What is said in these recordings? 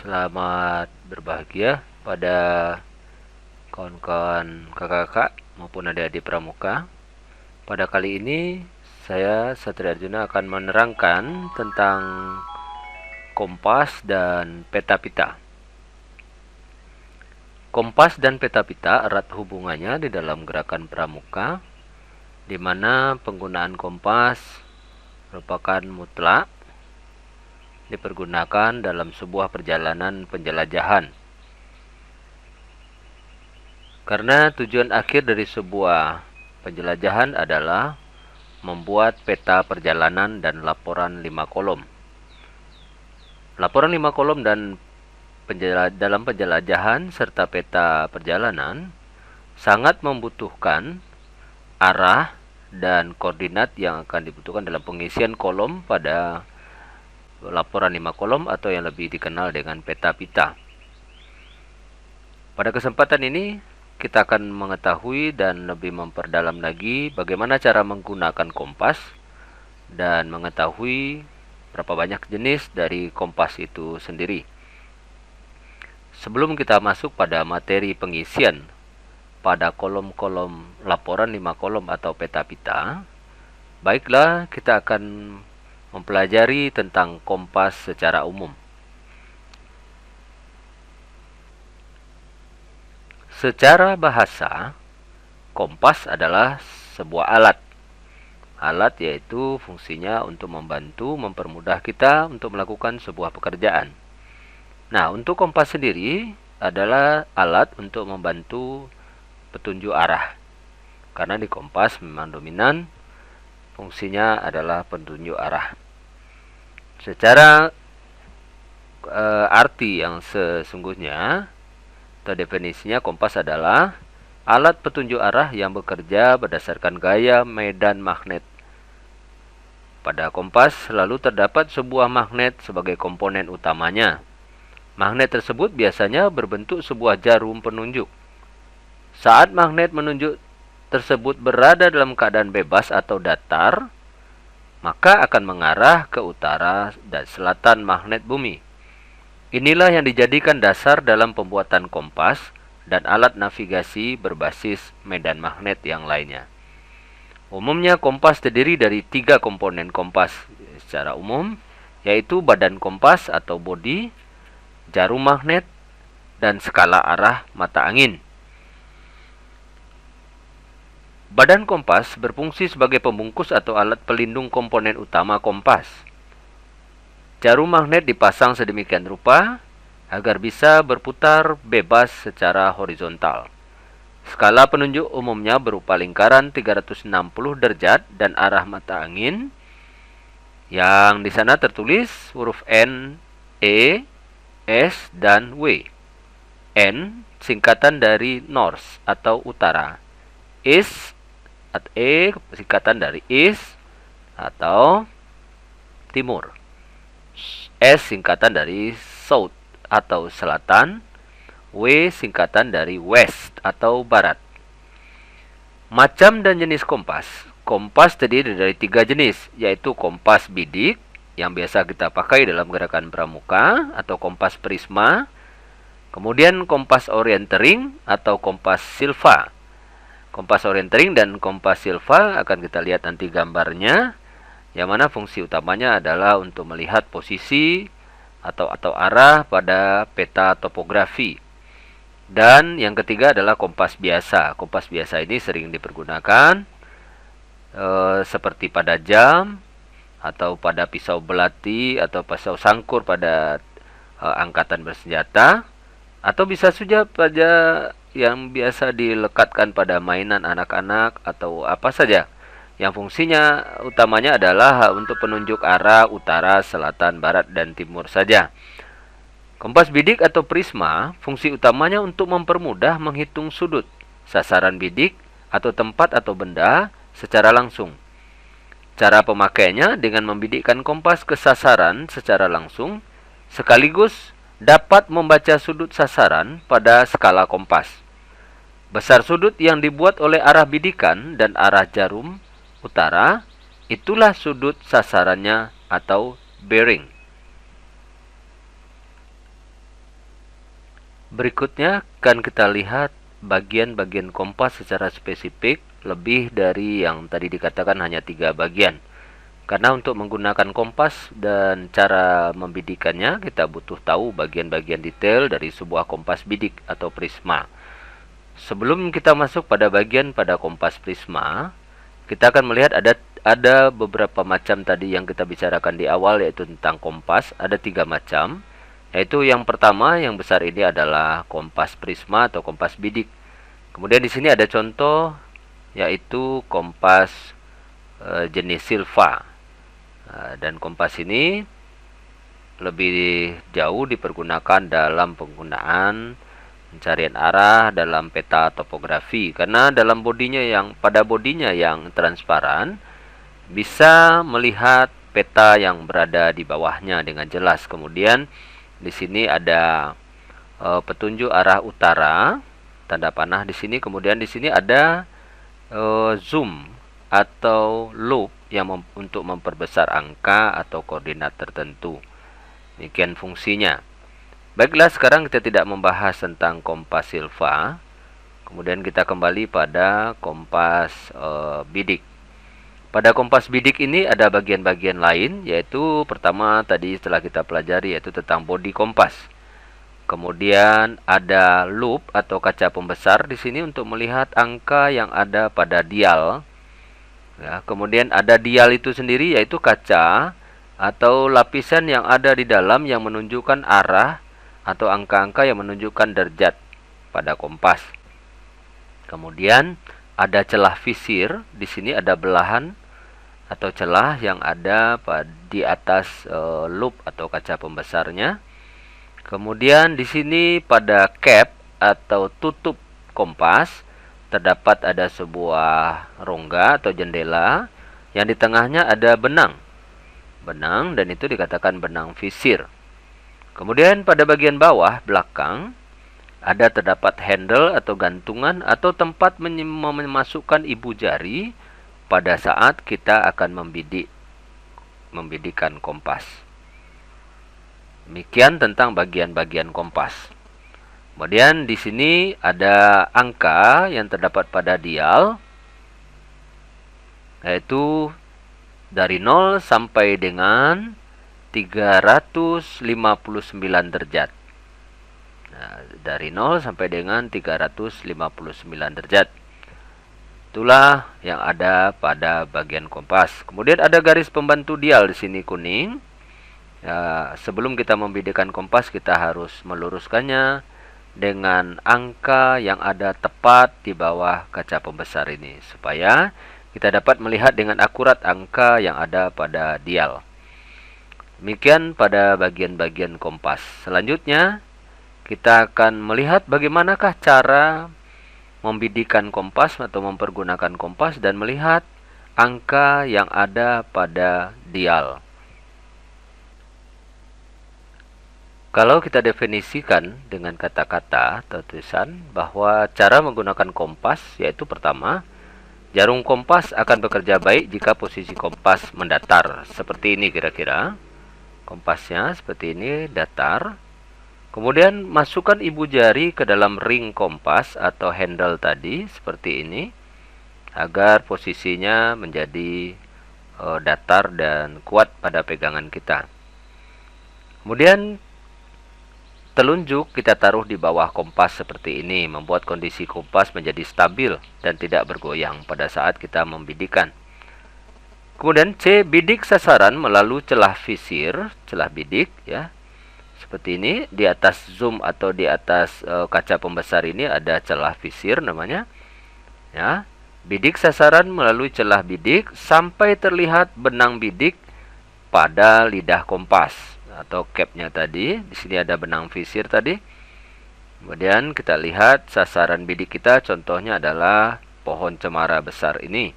Selamat berbahagia pada kawan-kawan kakak-kakak maupun adik-adik pramuka. Pada kali ini saya Satria Arjuna akan menerangkan tentang kompas dan peta pita. Kompas dan peta pita erat hubungannya di dalam gerakan pramuka, di mana penggunaan kompas merupakan mutlak dipergunakan dalam sebuah perjalanan penjelajahan. Karena tujuan akhir dari sebuah penjelajahan adalah membuat peta perjalanan dan laporan 5 kolom. Laporan 5 kolom dan dalam penjelajahan serta peta perjalanan sangat membutuhkan arah dan koordinat yang akan dibutuhkan dalam pengisian kolom pada laporan 5 kolom atau yang lebih dikenal dengan peta pita. Pada kesempatan ini kita akan mengetahui dan lebih memperdalam lagi bagaimana cara menggunakan kompas dan mengetahui berapa banyak jenis dari kompas itu sendiri. Sebelum kita masuk pada materi pengisian pada kolom-kolom laporan 5 kolom atau peta pita, baiklah kita akan mempelajari tentang kompas secara umum. Secara bahasa, kompas adalah sebuah alat. Alat yaitu fungsinya untuk membantu, mempermudah kita untuk melakukan sebuah pekerjaan. Nah, untuk kompas sendiri adalah alat untuk membantu petunjuk arah. Karena di kompas memang dominan fungsinya adalah petunjuk arah. Secara arti yang sesungguhnya atau definisinya, kompas adalah alat petunjuk arah yang bekerja berdasarkan gaya medan magnet. Pada kompas selalu terdapat sebuah magnet sebagai komponen utamanya. Magnet tersebut biasanya berbentuk sebuah jarum penunjuk. Saat magnet menunjuk tersebut berada dalam keadaan bebas atau datar, maka akan mengarah ke utara dan selatan magnet bumi. Inilah yang dijadikan dasar dalam pembuatan kompas dan alat navigasi berbasis medan magnet yang lainnya. Umumnya kompas terdiri dari 3 komponen kompas secara umum, yaitu badan kompas atau bodi, jarum magnet, dan skala arah mata angin. Badan kompas berfungsi sebagai pembungkus atau alat pelindung komponen utama kompas. Jarum magnet dipasang sedemikian rupa agar bisa berputar bebas secara horizontal. Skala penunjuk umumnya berupa lingkaran 360 derajat dan arah mata angin, yang di sana tertulis huruf N, E, S, dan W. N singkatan dari North atau utara. E singkatan dari East atau timur. S singkatan dari South atau selatan. W singkatan dari West atau barat. Macam dan jenis kompas. Kompas terdiri dari 3 jenis, yaitu kompas bidik yang biasa kita pakai dalam gerakan pramuka atau kompas prisma. Kemudian kompas orientering atau kompas silva. Kompas orientering dan kompas silva akan kita lihat nanti gambarnya, yang mana fungsi utamanya adalah untuk melihat posisi atau arah pada peta topografi. Dan yang ketiga adalah kompas biasa. Kompas biasa ini sering dipergunakan seperti pada jam atau pada pisau belati atau pisau sangkur pada angkatan bersenjata, atau bisa saja pada yang biasa dilekatkan pada mainan anak-anak atau apa saja yang fungsinya utamanya adalah untuk penunjuk arah utara, selatan, barat, dan timur saja. Kompas bidik atau prisma fungsi utamanya untuk mempermudah menghitung sudut sasaran bidik atau tempat atau benda secara langsung. Cara pemakaiannya dengan membidikkan kompas ke sasaran secara langsung, sekaligus dapat membaca sudut sasaran pada skala kompas. Besar sudut yang dibuat oleh arah bidikan dan arah jarum utara, itulah sudut sasarannya atau bearing. Berikutnya akan kita lihat bagian-bagian kompas secara spesifik, lebih dari yang tadi dikatakan hanya 3 bagian. Karena untuk menggunakan kompas dan cara membidikannya, kita butuh tahu bagian-bagian detail dari sebuah kompas bidik atau prisma. Sebelum kita masuk pada kompas prisma, kita akan melihat ada beberapa macam tadi yang kita bicarakan di awal, yaitu tentang kompas. Ada 3 macam, yaitu yang pertama yang besar ini adalah kompas prisma atau kompas bidik. Kemudian di sini ada contoh, yaitu kompas jenis silva. Dan kompas ini lebih jauh dipergunakan dalam penggunaan pencarian arah dalam peta topografi, karena pada bodinya yang transparan bisa melihat peta yang berada di bawahnya dengan jelas. Kemudian di sini ada petunjuk arah utara, tanda panah di sini. Kemudian di sini ada zoom atau loop yang untuk memperbesar angka atau koordinat tertentu. Demikian fungsinya. Baiklah, sekarang kita tidak membahas tentang kompas silva. Kemudian kita kembali pada kompas bidik. Pada kompas bidik ini ada bagian-bagian lain, yaitu pertama tadi setelah kita pelajari, yaitu tentang bodi kompas. Kemudian ada loop atau kaca pembesar di sini untuk melihat angka yang ada pada dial. Ya, kemudian ada dial itu sendiri, yaitu kaca atau lapisan yang ada di dalam yang menunjukkan arah atau angka-angka yang menunjukkan derajat pada kompas. Kemudian ada celah visir. Di sini ada belahan atau celah yang ada di atas loop atau kaca pembesarnya. Kemudian di sini pada cap atau tutup kompas terdapat ada sebuah rongga atau jendela yang di tengahnya ada benang. Dan itu dikatakan benang visir. Kemudian pada bagian bawah belakang terdapat handle atau gantungan atau tempat memasukkan ibu jari pada saat kita akan membidikkan kompas. Demikian tentang bagian-bagian kompas. Kemudian di sini ada angka yang terdapat pada dial, yaitu dari 0 sampai dengan 359 derajat. Nah, dari 0 sampai dengan 359 derajat. Itulah yang ada pada bagian kompas. Kemudian ada garis pembantu dial di sini kuning. Ya, sebelum kita membidikkan kompas, kita harus meluruskannya dengan angka yang ada tepat di bawah kaca pembesar ini, supaya kita dapat melihat dengan akurat angka yang ada pada dial. Demikian pada bagian-bagian kompas. Selanjutnya kita akan melihat bagaimanakah cara membidikkan kompas atau mempergunakan kompas dan melihat angka yang ada pada dial. Kalau kita definisikan dengan kata-kata atau tulisan bahwa cara menggunakan kompas, yaitu pertama, jarum kompas akan bekerja baik jika posisi kompas mendatar. Seperti ini kira-kira. Kompasnya seperti ini, datar. Kemudian masukkan ibu jari ke dalam ring kompas atau handle tadi, seperti ini, agar posisinya menjadi datar dan kuat pada pegangan kita. Kemudian telunjuk kita taruh di bawah kompas seperti ini, membuat kondisi kompas menjadi stabil dan tidak bergoyang pada saat kita membidikkan. Kemudian C, bidik sasaran melalui celah visir, celah bidik ya. Seperti ini, di atas zoom atau di atas kaca pembesar ini ada celah visir namanya. Ya. Bidik sasaran melalui celah bidik sampai terlihat benang bidik pada lidah kompas atau capnya tadi. Di sini ada benang visir tadi. Kemudian kita lihat sasaran bidik kita, contohnya adalah pohon cemara besar ini.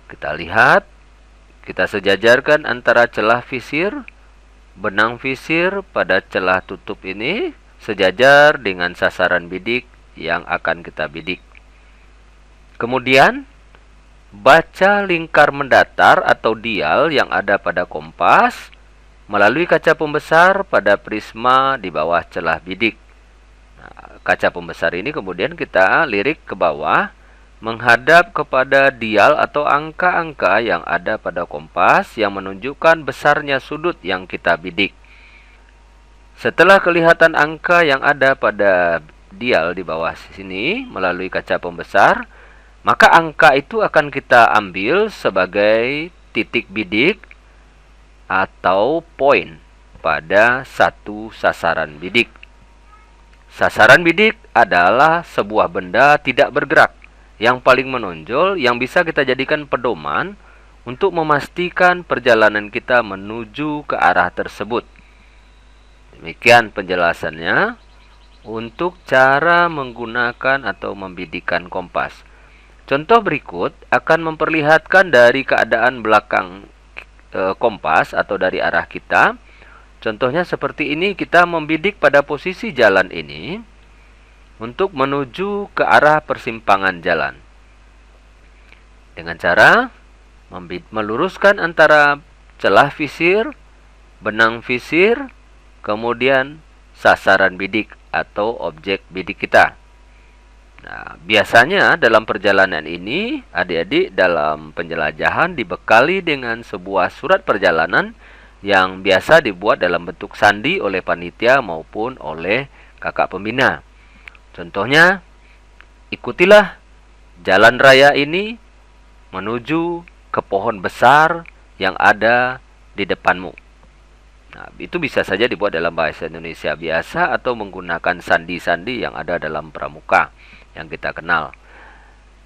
Kita lihat, kita sejajarkan antara celah visir, benang visir pada celah tutup ini sejajar dengan sasaran bidik yang akan kita bidik. Kemudian baca lingkar mendatar atau dial yang ada pada kompas melalui kaca pembesar pada prisma di bawah celah bidik. Nah, kaca pembesar ini kemudian kita lirik ke bawah menghadap kepada dial atau angka-angka yang ada pada kompas yang menunjukkan besarnya sudut yang kita bidik. Setelah kelihatan angka yang ada pada dial di bawah sini melalui kaca pembesar, maka angka itu akan kita ambil sebagai titik bidik atau poin pada satu sasaran bidik. Sasaran bidik adalah sebuah benda tidak bergerak yang paling menonjol yang bisa kita jadikan pedoman untuk memastikan perjalanan kita menuju ke arah tersebut. Demikian penjelasannya untuk cara menggunakan atau membidikkan kompas. Contoh berikut akan memperlihatkan dari keadaan belakang kompas atau dari arah kita. Contohnya seperti ini, kita membidik pada posisi jalan ini untuk menuju ke arah persimpangan jalan. Dengan cara meluruskan antara celah visir, benang visir, kemudian sasaran bidik atau objek bidik kita. Nah, biasanya dalam perjalanan ini, adik-adik dalam penjelajahan dibekali dengan sebuah surat perjalanan yang biasa dibuat dalam bentuk sandi oleh panitia maupun oleh kakak pembina. Contohnya, ikutilah jalan raya ini menuju ke pohon besar yang ada di depanmu. Nah, itu bisa saja dibuat dalam bahasa Indonesia biasa atau menggunakan sandi-sandi yang ada dalam pramuka yang kita kenal.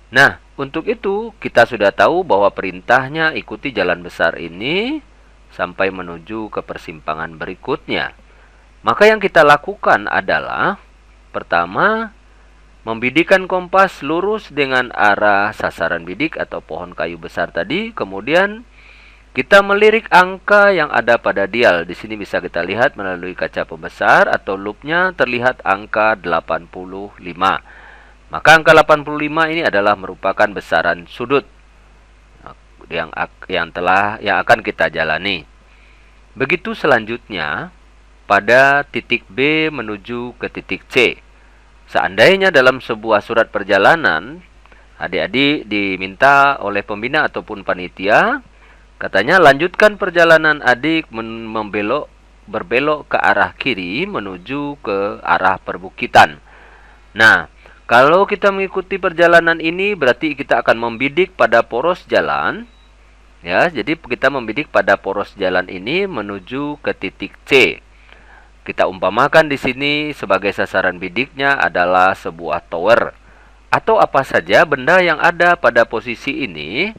Nah, untuk itu kita sudah tahu bahwa perintahnya ikuti jalan besar ini sampai menuju ke persimpangan berikutnya. Maka yang kita lakukan adalah pertama, membidikkan kompas lurus dengan arah sasaran bidik atau pohon kayu besar tadi. Kemudian kita melirik angka yang ada pada dial. Di sini bisa kita lihat melalui kaca pembesar atau loopnya terlihat angka 85. Maka angka 85 ini adalah merupakan besaran sudut yang akan kita jalani. Begitu selanjutnya pada titik B menuju ke titik C. Seandainya dalam sebuah surat perjalanan adik-adik diminta oleh pembina ataupun panitia, katanya lanjutkan perjalanan adik berbelok ke arah kiri menuju ke arah perbukitan. Nah, kalau kita mengikuti perjalanan ini berarti kita akan membidik pada poros jalan. Ya, jadi kita membidik pada poros jalan ini menuju ke titik C. Kita umpamakan di sini sebagai sasaran bidiknya adalah sebuah tower atau apa saja benda yang ada pada posisi ini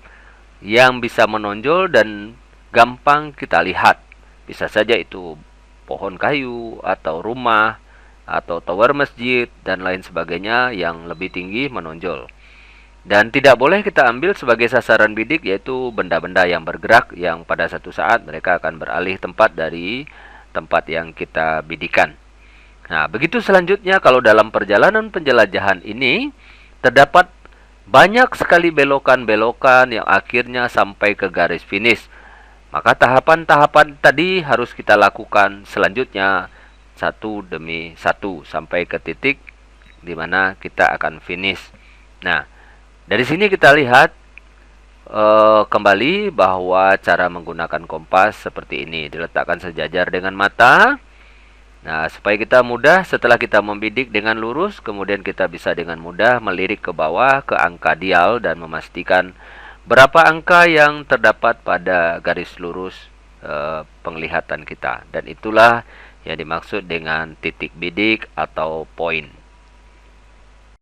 yang bisa menonjol dan gampang kita lihat. Bisa saja itu pohon kayu atau rumah atau tower masjid dan lain sebagainya yang lebih tinggi menonjol. Dan tidak boleh kita ambil sebagai sasaran bidik yaitu benda-benda yang bergerak yang pada satu saat mereka akan beralih tempat dari tempat yang kita bidikan. Nah, begitu selanjutnya kalau dalam perjalanan penjelajahan ini terdapat banyak sekali belokan-belokan yang akhirnya sampai ke garis finish. Maka tahapan-tahapan tadi harus kita lakukan selanjutnya satu demi satu sampai ke titik di mana kita akan finish. Nah, dari sini kita lihat kembali bahwa cara menggunakan kompas seperti ini. Diletakkan sejajar dengan mata. Nah, supaya kita mudah setelah kita membidik dengan lurus, kemudian kita bisa dengan mudah melirik ke bawah ke angka dial dan memastikan berapa angka yang terdapat pada garis lurus penglihatan kita. Dan itulah yang dimaksud dengan titik bidik atau poin.